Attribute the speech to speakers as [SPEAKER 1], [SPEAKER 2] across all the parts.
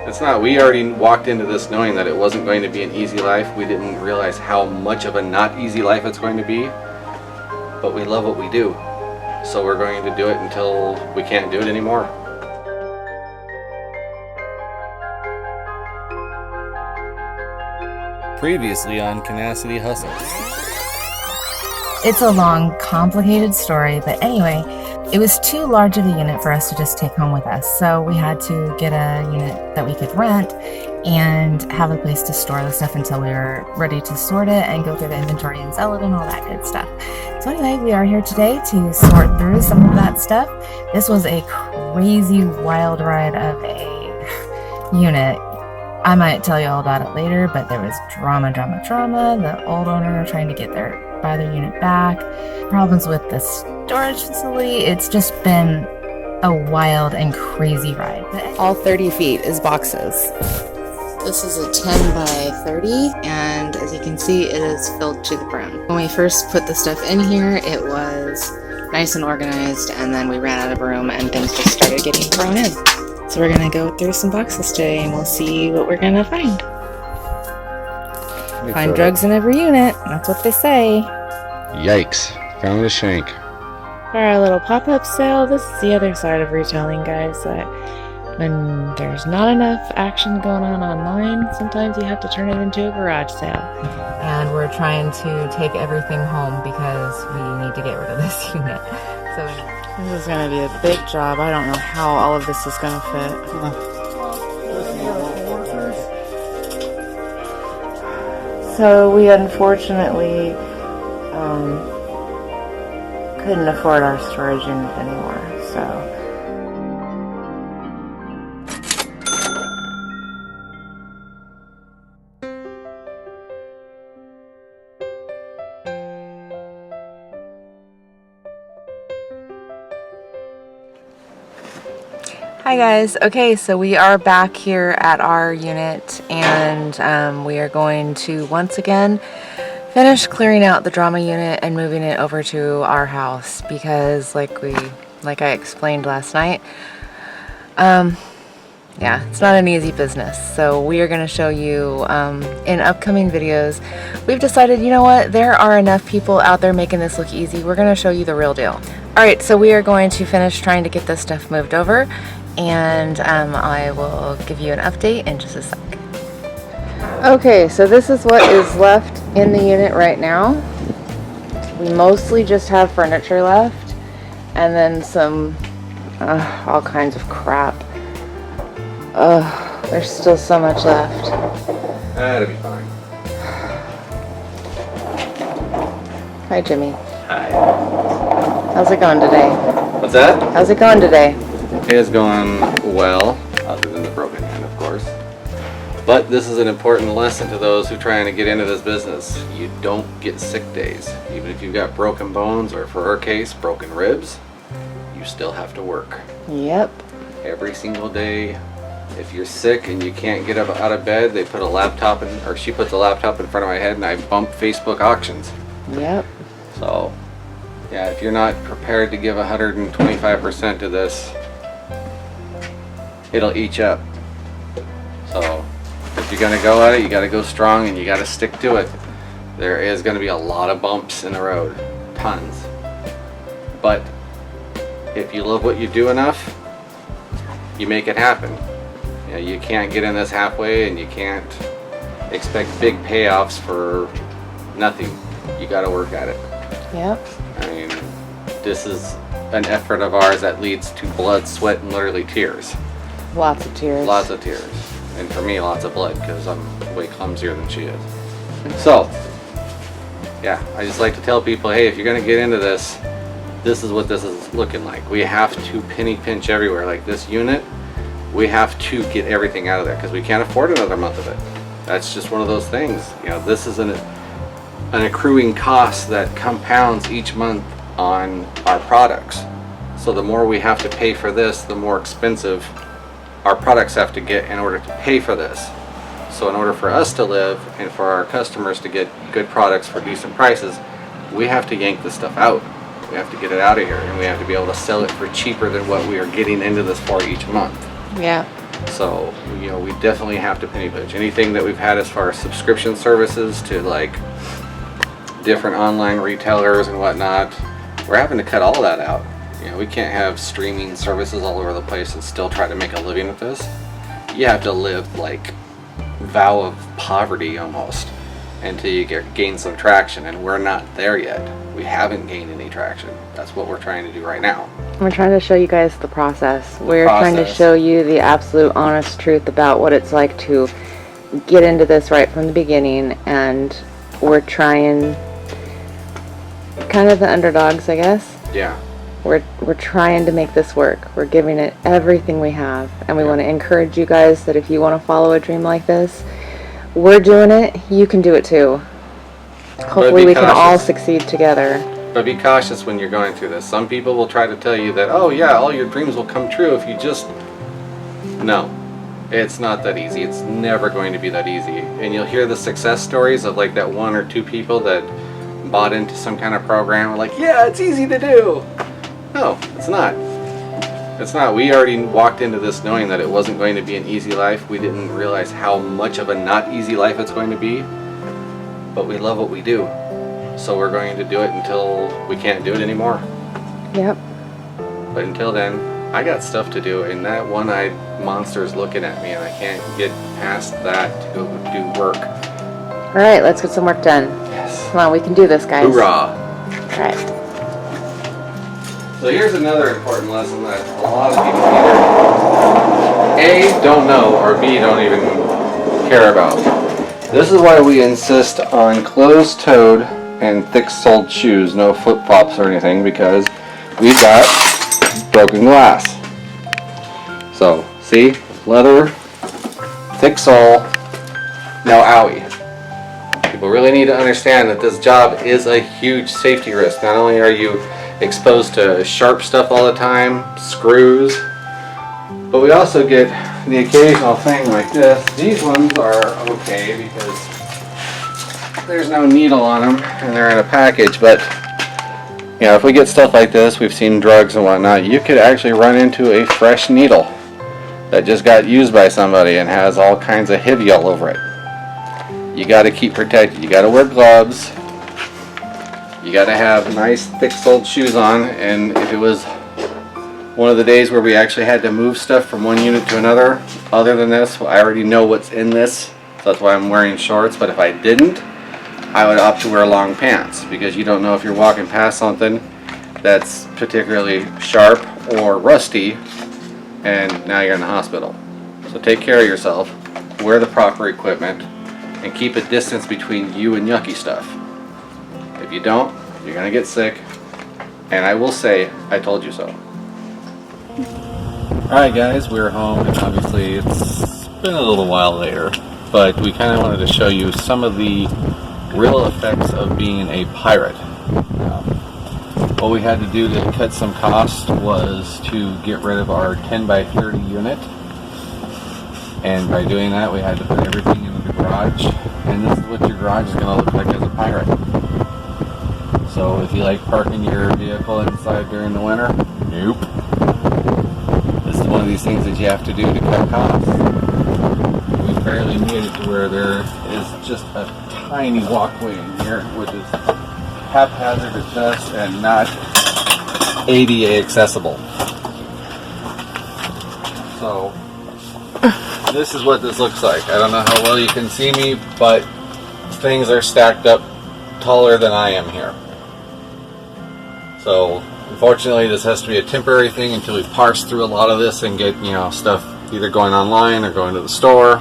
[SPEAKER 1] It's not. We already walked into this knowing that it wasn't going to be an easy life. We didn't realize how much of a not easy life it's going to be. But we love what we do. So we're going to do it until we can't do it anymore. Previously on Cannacity Hustle.
[SPEAKER 2] It's a long, complicated story, but anyway, it was too large of a unit for us to just take home with us, so we had to get a unit that we could rent and have a place to store the stuff until we were ready to sort it and go through the inventory and sell it and all that good stuff. So anyway, we are here today to sort through some of that stuff. This was a crazy wild ride of a unit. I might tell you all about it later, but there was drama. The old owner trying to buy their unit back, problems with the storage facility. It's just been a wild and crazy ride. All 30 feet is boxes. This is a 10 by 30, and as you can see, it is filled to the brim. When we first put the stuff in here, it was nice and organized, and then we ran out of room and things just started getting thrown in. So we're gonna go through some boxes today and we'll see what we're gonna find. Find drugs in every unit, that's what they say.
[SPEAKER 1] Yikes, found a shank.
[SPEAKER 2] For our little pop-up sale, this is the other side of retailing, guys, that when there's not enough action going on online, sometimes you have to turn it into a garage sale. And we're trying to take everything home because we need to get rid of this unit. So this is going to be a big job. I don't know how all of this is going to fit. So we unfortunately couldn't afford our storage unit anymore. So hi guys. Okay, so we are back here at our unit, and we are going to once again finish clearing out the drama unit and moving it over to our house because like I explained last night, yeah, it's not an easy business. So we are going to show you in upcoming videos. We've decided, you know what, there are enough people out there making this look easy. We're going to show you the real deal. Alright, so we are going to finish trying to get this stuff moved over, and I will give you an update in just a sec. Okay, so this is what is left in the unit right now. We mostly just have furniture left, and then some all kinds of crap. There's still so much left.
[SPEAKER 1] That'll be fine.
[SPEAKER 2] Hi, Jimmy.
[SPEAKER 1] Hi.
[SPEAKER 2] How's it going today?
[SPEAKER 1] What's that?
[SPEAKER 2] How's it going today?
[SPEAKER 1] It is going well, other than the broken hand, of course. But this is an important lesson to those who are trying to get into this business. You don't get sick days. Even if you've got broken bones, or for our case, broken ribs, you still have to work.
[SPEAKER 2] Yep.
[SPEAKER 1] Every single day. If you're sick and you can't get up out of bed, they put a laptop in, or she puts a laptop in front of my head, and I bump Facebook auctions.
[SPEAKER 2] Yep.
[SPEAKER 1] So, yeah, if you're not prepared to give 125% to this, it'll eat you up. So, if you're gonna go at it, you gotta go strong and you gotta stick to it. There is gonna be a lot of bumps in the road, tons. But if you love what you do enough, you make it happen. You know, you can't get in this halfway, and you can't expect big payoffs for nothing. You gotta work at it.
[SPEAKER 2] Yep.
[SPEAKER 1] I mean, this is an effort of ours that leads to blood, sweat, and literally tears.
[SPEAKER 2] Lots of tears.
[SPEAKER 1] Lots of tears. And for me, lots of blood, because I'm way clumsier than she is. So, yeah, I just like to tell people, hey, if you're going to get into this, this is what this is looking like. We have to penny pinch everywhere. Like this unit, we have to get everything out of there, because we can't afford another month of it. That's just one of those things. You know, this is an accruing cost that compounds each month on our products. So the more we have to pay for this, the more expensive our products have to get in order to pay for this. So in order for us to live and for our customers to get good products for decent prices, we have to yank this stuff out. We have to get it out of here, and we have to be able to sell it for cheaper than what we are getting into this for each month.
[SPEAKER 2] Yeah.
[SPEAKER 1] So, you know, we definitely have to penny pinch. Anything that we've had as far as subscription services to like different online retailers and whatnot, we're having to cut all that out. You know, we can't have streaming services all over the place and still try to make a living with this. You have to live like vow of poverty almost until you gain some traction, and we're not there yet. We haven't gained any traction. That's what we're trying to do right now.
[SPEAKER 3] We're trying to show you guys the process. We're trying to show you the absolute honest truth about what it's like to get into this right from the beginning, and we're trying, kind of the underdogs, I guess.
[SPEAKER 1] Yeah.
[SPEAKER 3] We're trying to make this work. We're giving it everything we have, and we want to encourage you guys that if you want to follow a dream like this, we're doing it, you can do it too. Hopefully we can all succeed together.
[SPEAKER 1] But be cautious when you're going through this. Some people will try to tell you that, oh yeah, all your dreams will come true if you just... No. It's not that easy. It's never going to be that easy. And you'll hear the success stories of like that 1 or 2 people that bought into some kind of program. Like, yeah, it's easy to do. No, it's not. It's not. We already walked into this knowing that it wasn't going to be an easy life. We didn't realize how much of a not easy life it's going to be. But we love what we do. So we're going to do it until we can't do it anymore.
[SPEAKER 3] Yep.
[SPEAKER 1] But until then, I got stuff to do, and that one-eyed monster is looking at me, and I can't get past that to go do work.
[SPEAKER 3] All right, let's get some work done.
[SPEAKER 1] Yes.
[SPEAKER 3] Come on, we can do this, guys.
[SPEAKER 1] Hoorah!
[SPEAKER 3] All right.
[SPEAKER 1] So here's another important lesson that a lot of people either A, don't know, or B, don't even care about. This is why we insist on closed-toed and thick-soled shoes, no flip-flops or anything, because we've got broken glass. So, see? Leather, thick sole, no owie. People really need to understand that this job is a huge safety risk. Not only are you exposed to sharp stuff all the time, screws, but we also get the occasional thing like this. These ones are okay because there's no needle on them and they're in a package, but you know, if we get stuff like this, we've seen drugs and whatnot, you could actually run into a fresh needle that just got used by somebody and has all kinds of HIV all over it. You got to keep protected. You got to wear gloves. You got to have nice thick-soled shoes on, and if it was one of the days where we actually had to move stuff from one unit to another, other than this, I already know what's in this, so that's why I'm wearing shorts. But if I didn't, I would opt to wear long pants, because you don't know if you're walking past something that's particularly sharp or rusty, and now you're in the hospital. So take care of yourself, wear the proper equipment, and keep a distance between you and yucky stuff. If you don't, you're gonna get sick, and I will say, I told you so. Alright guys, we're home, and obviously it's been a little while later, but we kind of wanted to show you some of the real effects of being a pirate. What we had to do to cut some cost was to get rid of our 10x30 unit, and by doing that we had to put everything into the garage, and this is what your garage is going to look like as a pirate. So if you like parking your vehicle inside during the winter, nope. This is one of these things that you have to do to cut costs. We barely made it to where there is just a tiny walkway in here, which is haphazard at best and not ADA accessible. So this is what this looks like. I don't know how well you can see me, but things are stacked up taller than I am here. So unfortunately this has to be a temporary thing until we parse through a lot of this and get, you know, stuff either going online or going to the store.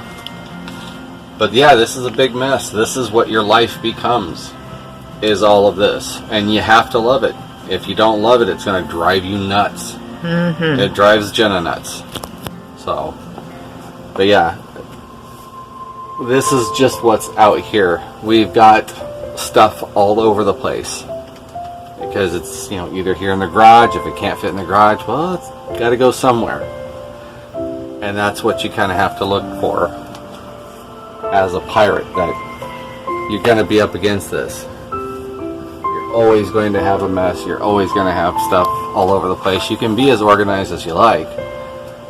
[SPEAKER 1] But yeah, this is a big mess. This is what your life becomes, is all of this. And you have to love it. If you don't love it, it's going to drive you nuts. Mm-hmm. It drives Jenna nuts. So, but yeah, this is just what's out here. We've got stuff all over the place. Because it's, you know, either here in the garage. If it can't fit in the garage, well, it's got to go somewhere. And that's what you kind of have to look for as a pirate, that you're going to be up against this. You're always going to have a mess. You're always going to have stuff all over the place. You can be as organized as you like,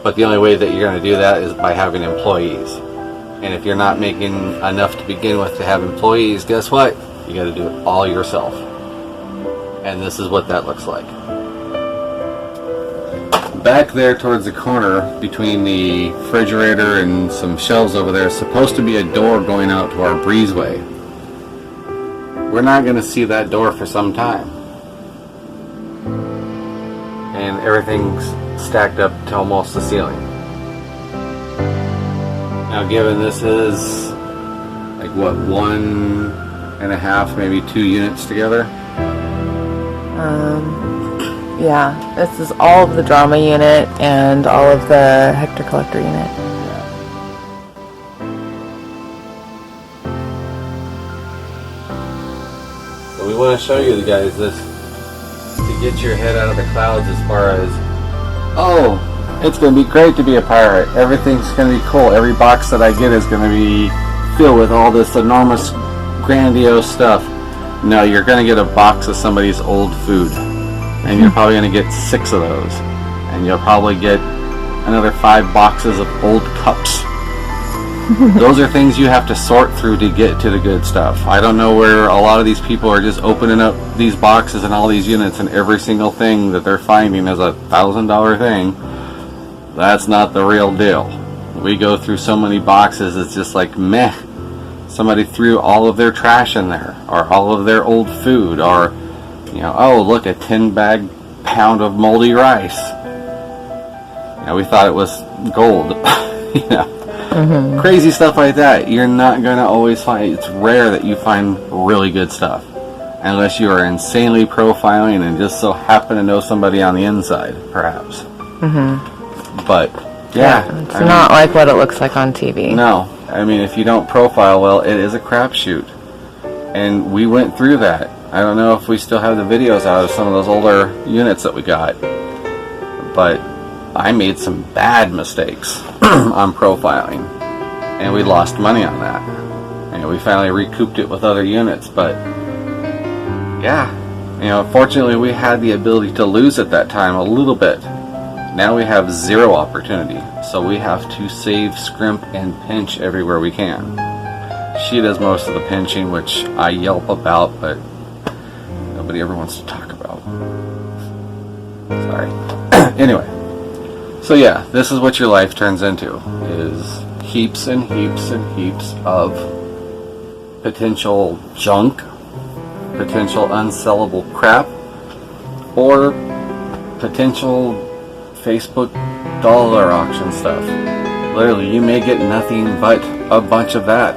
[SPEAKER 1] But the only way that you're going to do that is by having employees. And if you're not making enough to begin with to have employees, guess what? You got to do it all yourself. And this is what that looks like. Back there towards the corner between the refrigerator and some shelves over there is supposed to be a door going out to our breezeway. We're not going to see that door for some time. And everything's stacked up to almost the ceiling. Now, given this is like what, 1.5, maybe 2 units together?
[SPEAKER 3] Yeah, this is all of the drama unit and all of the Hector Collector unit.
[SPEAKER 1] So we want to show you guys this to get your head out of the clouds as far as, oh, it's going to be great to be a pirate. Everything's going to be cool. Every box that I get is going to be filled with all this enormous, grandiose stuff. No, you're going to get a box of somebody's old food. And you're probably going to get 6 of those. And you'll probably get another 5 boxes of old cups. Those are things you have to sort through to get to the good stuff. I don't know where a lot of these people are just opening up these boxes and all these units, and every single thing that they're finding is a $1,000 thing. That's not the real deal. We go through so many boxes, it's just like meh. Somebody threw all of their trash in there, or all of their old food, or, you know, oh, look, a 10-bag pound of moldy rice. You know, we thought it was gold. You know, crazy stuff like that. You're not going to always find. It's rare that you find really good stuff, unless you are insanely profiling and just so happen to know somebody on the inside, perhaps. But yeah,
[SPEAKER 3] it's not like what it looks like on TV.
[SPEAKER 1] No, I mean, if you don't profile well, it is a crapshoot, and we went through that. I don't know if we still have the videos out of some of those older units that we got, but I made some bad mistakes on profiling, and we lost money on that, and we finally recouped it with other units. But yeah, you know, fortunately we had the ability to lose at that time a little bit. Now we have 0 opportunity, so we have to save, scrimp, and pinch everywhere we can. She does most of the pinching, which I yelp about, but nobody ever wants to talk about. Sorry. Anyway, so yeah, this is what your life turns into, is heaps and heaps and heaps of potential junk, potential unsellable crap, or potential Facebook dollar auction stuff. Literally, you may get nothing but a bunch of that.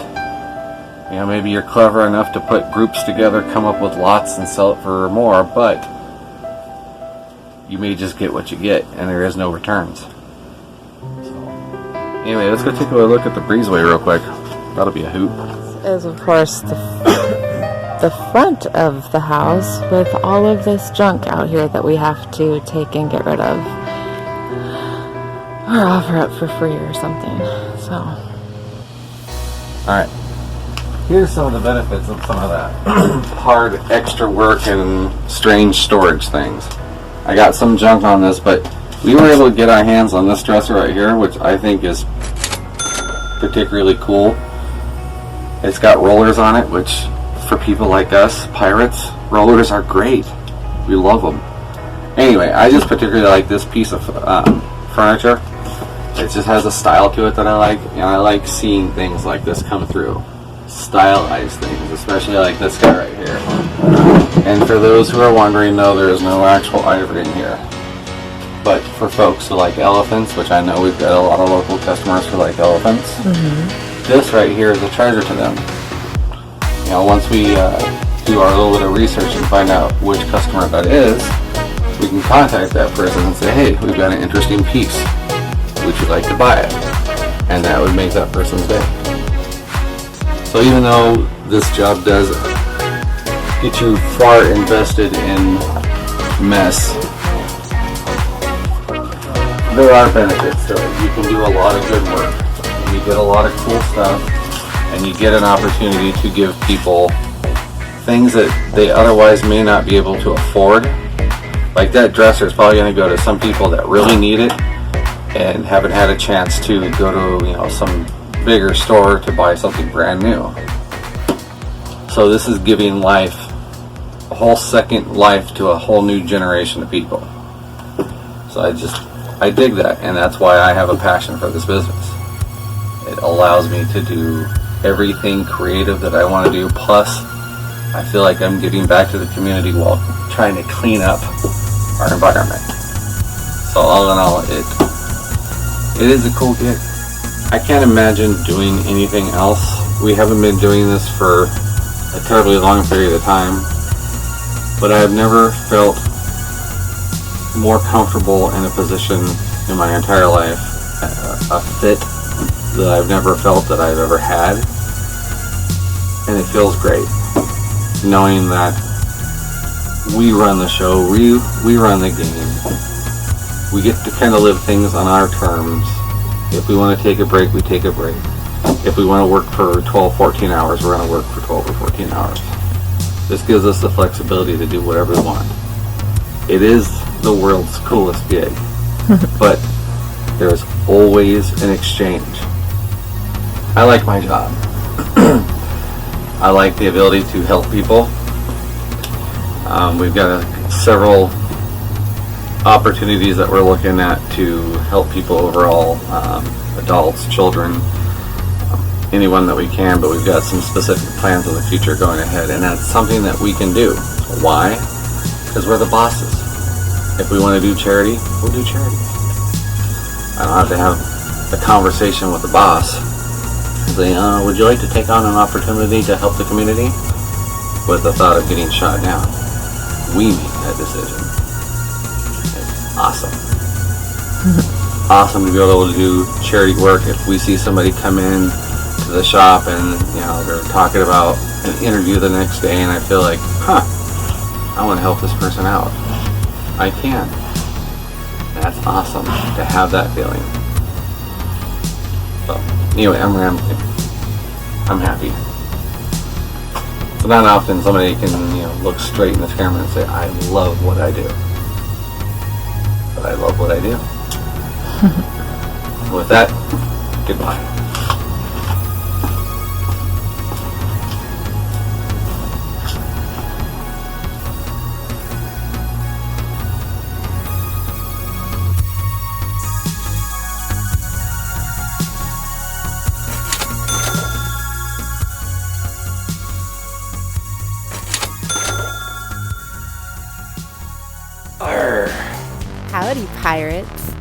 [SPEAKER 1] You know, maybe you're clever enough to put groups together, come up with lots, and sell it for more, but you may just get what you get, and there is no returns. So, anyway, let's go take a look at the breezeway real quick. That'll be a hoot.
[SPEAKER 3] This is, of course, the front of the house with all of this junk out here that we have to take and get rid of, or offer up for free or something. So,
[SPEAKER 1] alright, here's some of the benefits of some of that hard extra work and strange storage things. I got some junk on this, but we were able to get our hands on this dresser right here, which I think is particularly cool. It's got rollers on it, which for people like us, pirates, rollers are great. We love them. Anyway, I just particularly like this piece of furniture. It just has a style to it that I like, and I like seeing things like this come through. Stylized things, especially like this guy right here. And for those who are wondering, no, there is no actual ivory in here. But for folks who like elephants, which I know we've got a lot of local customers who like elephants, this right here is a treasure to them. You know, once we do our little bit of research and find out which customer that is, we can contact that person and say, hey, we've got an interesting piece. Would you like to buy it? And that would make that person's day. So even though this job does get you far invested in mess, there are benefits to it. You can do a lot of good work. You get a lot of cool stuff, and you get an opportunity to give people things that they otherwise may not be able to afford. Like that dresser is probably going to go to some people that really need it, and haven't had a chance to go to some bigger store to buy something brand new. So this is giving life, a whole second life to a whole new generation of people. So I dig that, and that's why I have a passion for this business. It allows me to do everything creative that I want to do, plus I feel like I'm giving back to the community while trying to clean up our environment. So all in all, it is a cool gig. I can't imagine doing anything else. We haven't been doing this for a terribly long period of time, but I have never felt more comfortable in a position in my entire life, a fit that I've never felt that I've ever had, and it feels great knowing that we run the show, we run the game. We get to kind of live things on our terms. If we want to take a break, we take a break. If we want to work for 12, 14 hours, we're going to work for 12 or 14 hours. This gives us the flexibility to do whatever we want. It is the world's coolest gig, but there's always an exchange. I like my job. I like the ability to help people. We've got several opportunities that we're looking at to help people overall, adults, children, anyone that we can, but we've got some specific plans in the future going ahead, and that's something that we can do. Why? Because we're the bosses. If we want to do charity, we'll do charity. I don't have to have a conversation with the boss and say, would you like to take on an opportunity to help the community? With the thought of getting shot down. We make that decision. It's awesome. Awesome to be able to do charity work. If we see somebody come in to the shop and they're talking about an interview the next day, and I feel like, I want to help this person out, I can. And that's awesome to have that feeling. So anyway, I'm rambling. I'm happy. It's not often somebody can look straight in the camera and say, I love what I do. But I love what I do. With that, goodbye.
[SPEAKER 4] Howdy, pirates.